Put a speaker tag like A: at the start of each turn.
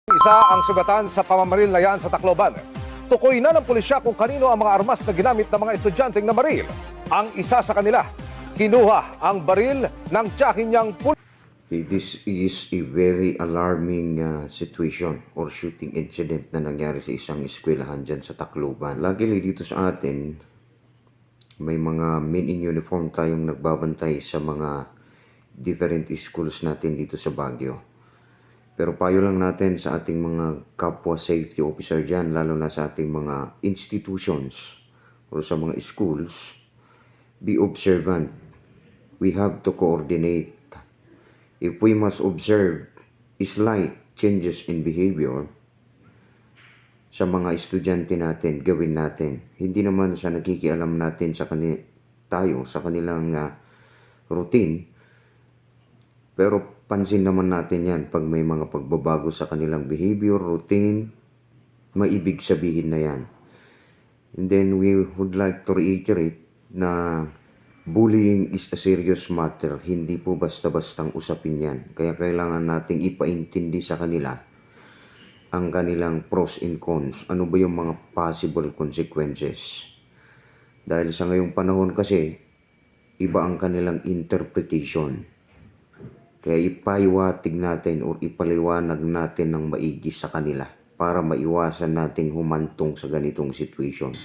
A: Isa ang sugatan sa pamamaril na yan sa Tacloban. Tukoy na ng pulisya kung kanino ang mga armas na ginamit ng mga estudyanteng namaril. Ang isa sa kanila, kinuha ang baril ng tiyakin niyang
B: Okay, this is a very alarming situation or shooting incident na nangyari sa isang eskwelahan dyan sa Tacloban. Luckily dito sa atin, may mga men in uniform tayong nagbabantay sa mga different schools natin dito sa Baguio. Pero payo lang natin sa ating mga kapwa safety officer dyan, lalo na sa ating mga institutions o sa mga schools, be observant. We have to coordinate. If we must observe slight changes in behavior sa mga estudyante natin, gawin natin. Hindi naman sa nakikialam natin sa tayo sa kanilang routine, pero pansin naman natin yan pag may mga pagbabago sa kanilang behavior, routine, maibig sabihin na yan. And then we would like to reiterate na bullying is a serious matter. Hindi po basta-bastang usapin yan. Kaya kailangan nating ipaintindi sa kanila ang kanilang pros and cons. Ano ba yung mga possible consequences? Dahil sa ngayong panahon kasi, iba ang kanilang interpretation. Kaya ipaiwatig natin o ipaliwanag natin ng maigi sa kanila para maiwasan nating humantong sa ganitong situation.